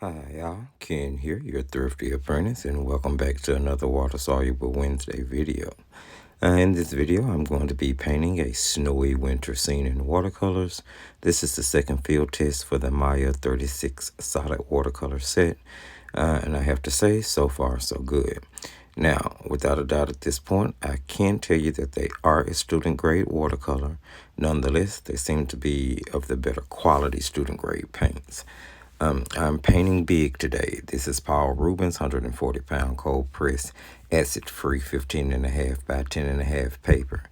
Hi, y'all. Ken here, your thrifty apprentice, and welcome back to another Water Soluble Wednesday video. In this video, I'm going to be painting a snowy winter scene in watercolors. This is the second field test for the Miya 36 solid watercolor set, and I have to say, so far, so good. Now, without a doubt at this point, I can tell you that they are a student grade watercolor. Nonetheless, they seem to be of the better quality student grade paints. I'm painting big today. This is Paul Ruben's 140-pound cold press acid-free 15.5 by 10.5 paper.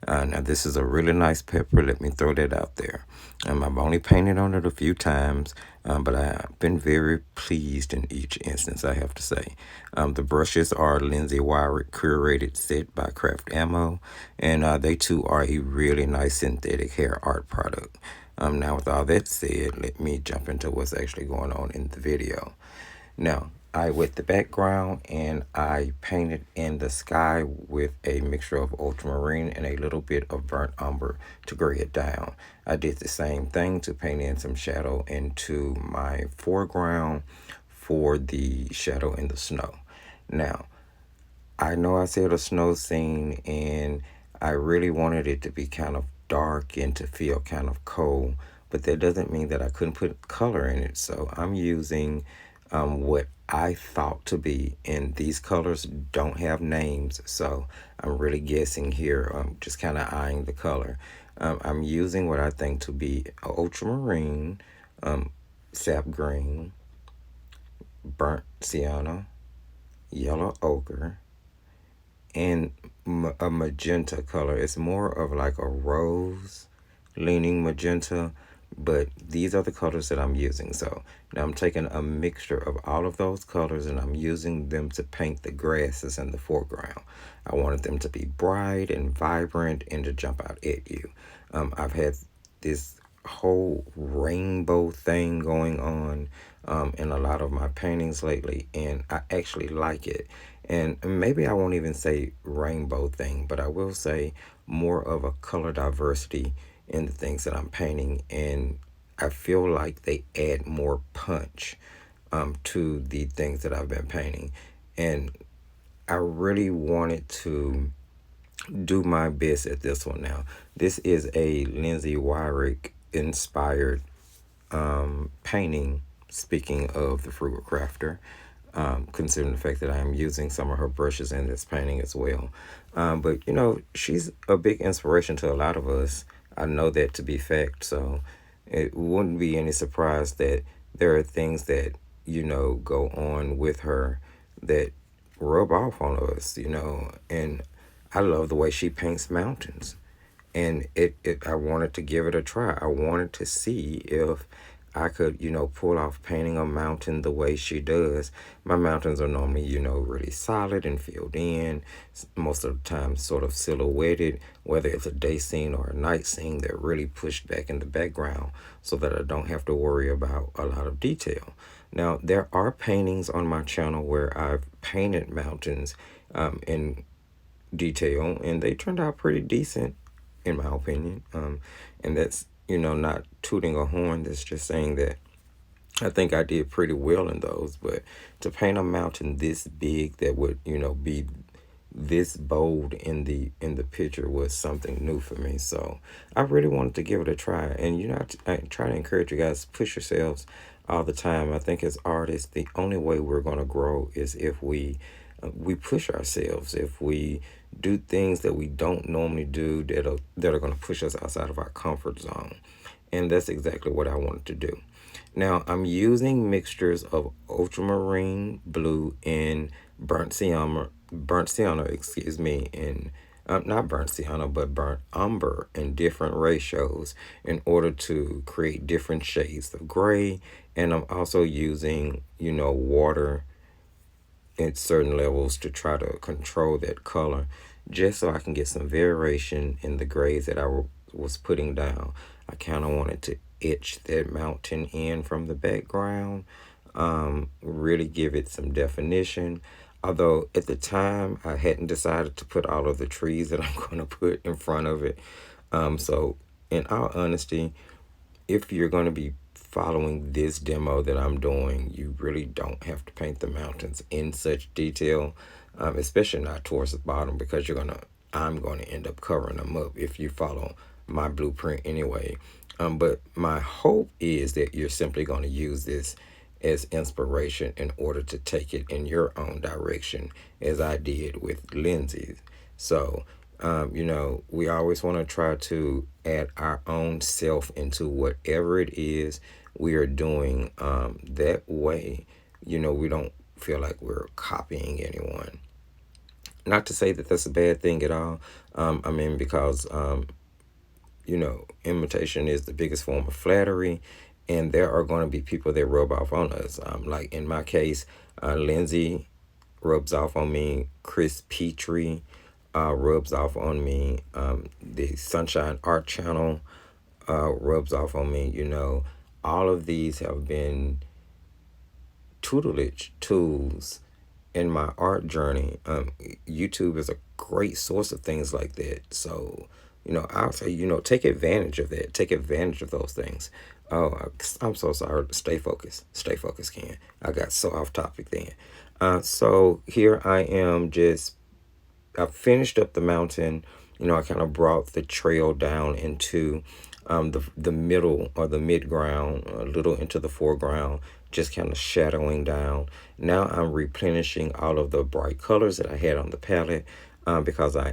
Now this is a really nice paper. Let me throw that out there. I've only painted on it a few times, but I've been very pleased in each instance, I have to say. The brushes are Lindsay Wyrick curated set by Craftamo, and they too are a really nice synthetic hair art product. Now, with all that said, let me jump into what's actually going on in the video. Now, I wet the background and I painted in the sky with a mixture of ultramarine and a little bit of burnt umber to gray it down. I did the same thing to paint in some shadow into my foreground for the shadow in the snow. Now, I know I said a snow scene, and I really wanted it to be kind of dark and to feel kind of cold, but that doesn't mean that I couldn't put color in it. So I'm using what I thought to be, and these colors don't have names, so I'm really guessing here. I'm just kind of eyeing the color. I'm using what I think to be ultramarine, sap green, burnt sienna, yellow ochre, and a magenta color. It's more of like a rose leaning magenta, but these are the colors that I'm using. So now I'm taking a mixture of all of those colors and I'm using them to paint the grasses in the foreground. I wanted them to be bright and vibrant and to jump out at you. I've had this whole rainbow thing going on in a lot of my paintings lately, and I actually like it. And maybe I won't even say rainbow thing, but I will say more of a color diversity in the things that I'm painting, and I feel like they add more punch to the things that I've been painting. And I really wanted to do my best at this one. Now, this is a Lindsay Wyrick inspired painting, speaking of the Frugal Crafter, considering the fact that I am using some of her brushes in this painting as well. But, you know, she's a big inspiration to a lot of us. I know that to be fact, so it wouldn't be any surprise that there are things that, you know, go on with her that rub off on us, you know. And I love the way she paints mountains. And I wanted to give it a try. I wanted to see if I could, you know, pull off painting a mountain the way she does. My mountains are normally, you know, really solid and filled in, most of the time sort of silhouetted, whether it's a day scene or a night scene. They're really pushed back in the background so that I don't have to worry about a lot of detail. Now, there are paintings on my channel where I've painted mountains in detail, and they turned out pretty decent, in my opinion. And that's, you know, not tooting a horn. That's just saying that I think I did pretty well in those. But to paint a mountain this big that would, you know, be this bold in the picture was something new for me. So I really wanted to give it a try. And, you know, I try to encourage you guys to push yourselves all the time. I think as artists, the only way we're going to grow is if we push ourselves, if we do things that we don't normally do that are going to push us outside of our comfort zone. And that's exactly what I wanted to do. Now, I'm using mixtures of ultramarine blue and burnt sienna, and not burnt sienna, but burnt umber in different ratios in order to create different shades of gray. And I'm also using, you know, water at certain levels to try to control that color, just so I can get some variation in the grays that I was putting down. I kind of wanted to etch that mountain in from the background, really give it some definition. Although at the time I hadn't decided to put all of the trees that I'm going to put in front of it. So in all honesty, if you're going to be following this demo that I'm doing, you really don't have to paint the mountains in such detail, especially not towards the bottom, because I'm gonna end up covering them up if you follow my blueprint anyway. But my hope is that you're simply going to use this as inspiration in order to take it in your own direction, as I did with Lindsay's. So, we always want to try to add our own self into whatever it is we are doing. That way, we don't feel like we're copying anyone. Not to say that that's a bad thing at all. Because imitation is the biggest form of flattery, and there are going to be people that rub off on us. Like in my case, Lindsay rubs off on me. Chris Petrie rubs off on me. The Sunshine Art Channel rubs off on me. All of these have been tutelage tools in my art journey. YouTube is a great source of things like that. So, I'll say, take advantage of that. Take advantage of those things. Oh, I'm so sorry. Stay focused. Stay focused, Ken. I got so off topic then. So here I am I finished up the mountain. I kind of brought the trail down into the middle or the mid ground, a little into the foreground, just kind of shadowing down. Now I'm replenishing all of the bright colors that I had on the palette because I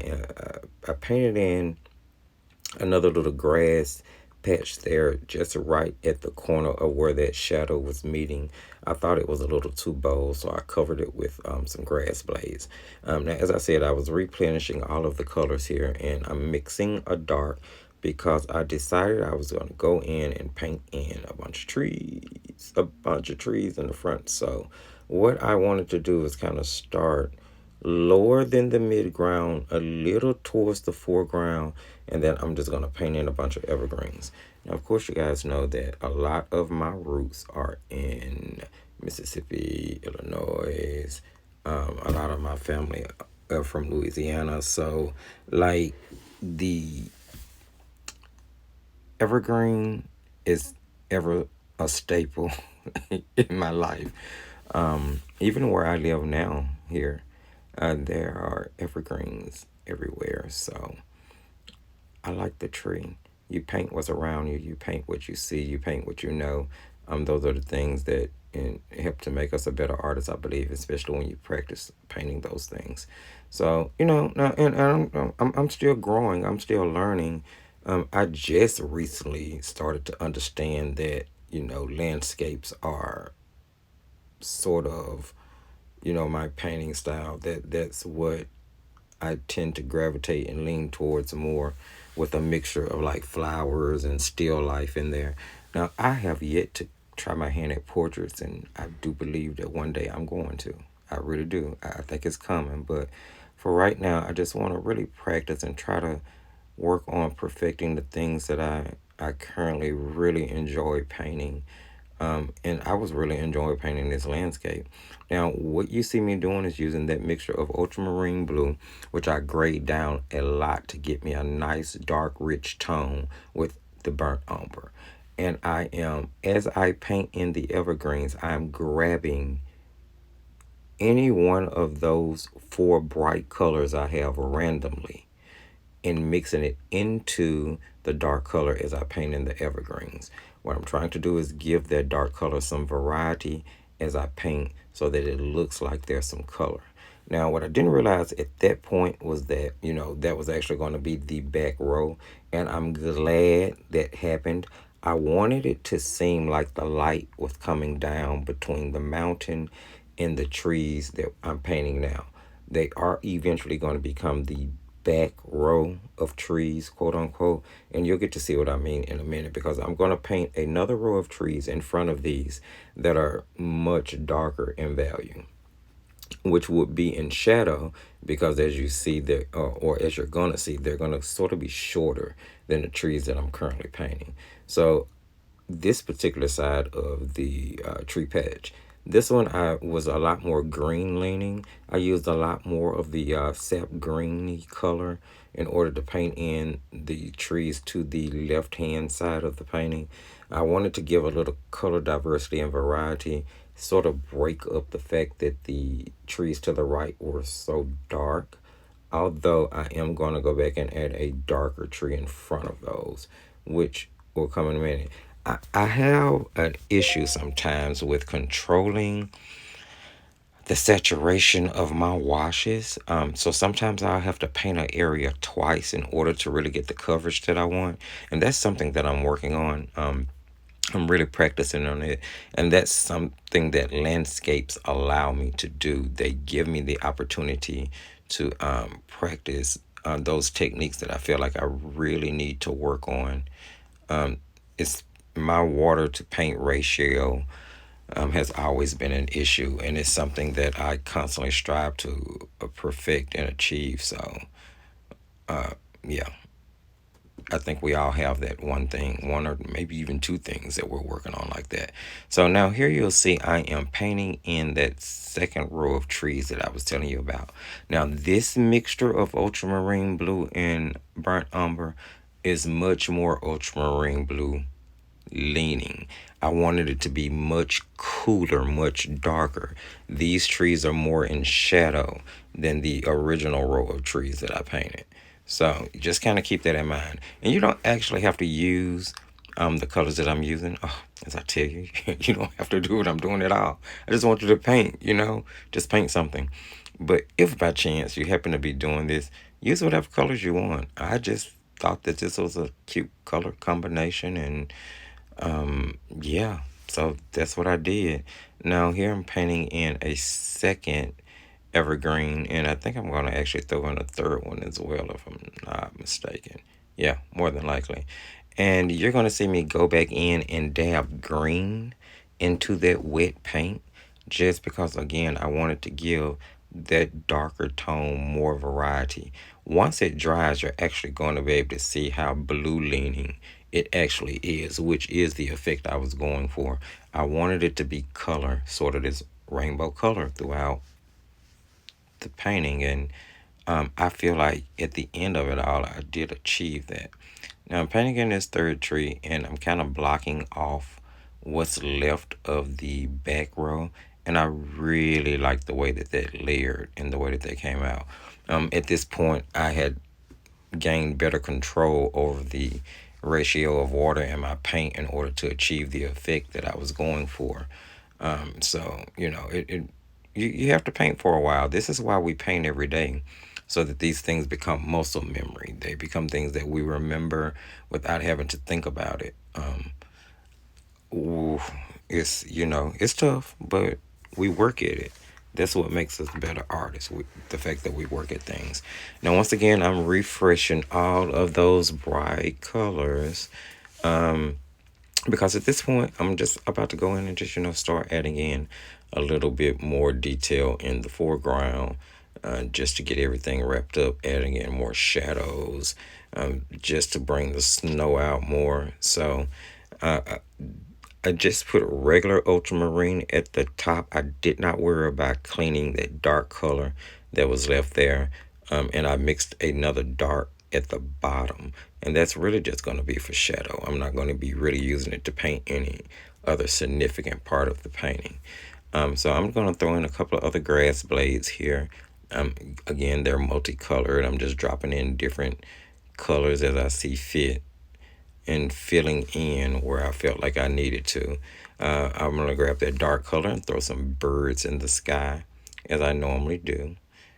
painted in another little grass patch there just right at the corner of where that shadow was meeting. I thought it was a little too bold, so I covered it with some grass blades. Now, as I said, I was replenishing all of the colors here, and I'm mixing a dark because I decided I was going to go in and paint in a bunch of trees in the front. So what I wanted to do is kind of start lower than the midground, a little towards the foreground, and then I'm just going to paint in a bunch of evergreens. Now, of course, you guys know that a lot of my roots are in Mississippi, Illinois. A lot of my family are from Louisiana. So, like, the evergreen is ever a staple in my life. Even where I live now here, there are evergreens everywhere. So I like the tree. You paint what's around you. You paint what you see. You paint what you know. Those are the things that help to make us a better artist, I believe, especially when you practice painting those things. So, now, and I'm still growing. I'm still learning. I just recently started to understand that, landscapes are sort of, my painting style. That's what I tend to gravitate and lean towards more, with a mixture of like flowers and still life in there. Now, I have yet to try my hand at portraits, and I do believe that one day I'm going to. I really do. I think it's coming. But for right now, I just want to really practice and try to work on perfecting the things that I currently really enjoy painting. And I was really enjoying painting this landscape. Now, what you see me doing is using that mixture of ultramarine blue, which I grade down a lot to get me a nice, dark, rich tone with the burnt umber. And as I paint in the evergreens, I'm grabbing any one of those 4 bright colors I have randomly and mixing it into the dark color as I paint in the evergreens. What I'm trying to do is give that dark color some variety as I paint so that it looks like there's some color. Now, what I didn't realize at that point was that, that was actually going to be the back row, and I'm glad that happened. I wanted it to seem like the light was coming down between the mountain and the trees that I'm painting now. They are eventually going to become the back row of trees, quote unquote, and you'll get to see what I mean in a minute, because I'm going to paint another row of trees in front of these that are much darker in value, which would be in shadow, because as you see there, or as you're going to see, they're going to sort of be shorter than the trees that I'm currently painting. So this particular side of the tree patch, This one I was a lot more green leaning. I used a lot more of the sap greeny color in order to paint in the trees to the left hand side of the painting. I wanted to give a little color diversity and variety, sort of break up the fact that the trees to the right were so dark. Although I am going to go back and add a darker tree in front of those, which will come in a minute. I have an issue sometimes with controlling the saturation of my washes. So sometimes I'll have to paint an area twice in order to really get the coverage that I want. And that's something that I'm working on. I'm really practicing on it. And that's something that landscapes allow me to do. They give me the opportunity to practice those techniques that I feel like I really need to work on. It's my water to paint ratio has always been an issue, and it's something that I constantly strive to perfect and achieve. So, yeah, I think we all have that one thing, one or maybe even two things that we're working on like that. So now here you'll see I am painting in that second row of trees that I was telling you about. Now this mixture of ultramarine blue and burnt umber is much more ultramarine blue leaning. I wanted it to be much cooler, much darker. These trees are more in shadow than the original row of trees that I painted. So just kind of keep that in mind. And you don't actually have to use the colors that I'm using. Oh, as I tell you, you don't have to do what I'm doing at all. I just want you to paint, just paint something. But if by chance you happen to be doing this, use whatever colors you want. I just thought that this was a cute color combination, and yeah, so that's what I did. Now here I'm painting in a second evergreen, and I think I'm going to actually throw in a third one as well, if I'm not mistaken. Yeah, more than likely. And you're going to see me go back in and dab green into that wet paint, just because, again, I wanted to give that darker tone more variety. Once it dries, you're actually going to be able to see how blue leaning it actually is, which is the effect I was going for. I wanted it to be color, sort of this rainbow color throughout the painting, and I feel like at the end of it all, I did achieve that. Now I'm painting in this third tree, and I'm kind of blocking off what's left of the back row, and I really like the way that that layered and the way that they came out. At this point, I had gained better control over the ratio of water in my paint in order to achieve the effect that I was going for. So you have to paint for a while. This is why we paint every day, so that these things become muscle memory. They become things that we remember without having to think about it. Ooh, it's tough, but we work at it. That's what makes us better artists. The fact that we work at things. Now, once again, I'm refreshing all of those bright colors. Because at this point, I'm just about to go in and just, start adding in a little bit more detail in the foreground, just to get everything wrapped up, adding in more shadows, just to bring the snow out more. So I just put regular ultramarine at the top. I did not worry about cleaning that dark color that was left there. And I mixed another dark at the bottom. And that's really just going to be for shadow. I'm not going to be really using it to paint any other significant part of the painting. So I'm going to throw in a couple of other grass blades here. Again, they're multicolored. I'm just dropping in different colors as I see fit, and filling in where I felt like I needed to. I'm going to grab that dark color and throw some birds in the sky, as I normally do.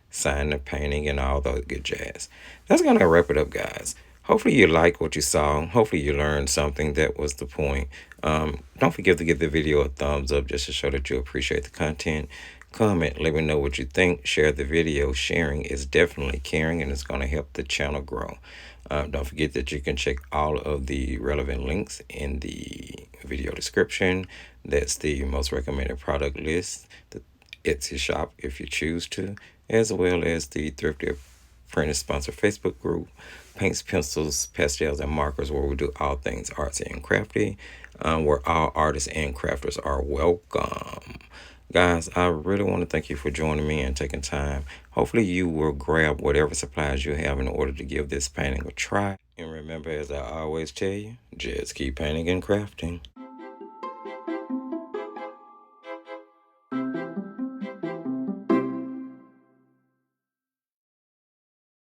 Sign the painting and all that good jazz. That's going to wrap it up, guys. Hopefully you liked what you saw. Hopefully you learned something. That was the point. Don't forget to give the video a thumbs up just to show that you appreciate the content. Comment, let me know what you think. Share the video. Sharing is definitely caring, and it's going to help the channel grow. Don't forget that you can check all of the relevant links in the video description. That's the most recommended product list, the Etsy shop if you choose to, as well as the Thrifty Apprentice sponsor Facebook group, Paints, Pencils, Pastels, and Markers, where we do all things artsy and crafty, where all artists and crafters are welcome. Guys, I really want to thank you for joining me and taking time. Hopefully you will grab whatever supplies you have in order to give this painting a try. And remember, as I always tell you, just keep painting and crafting.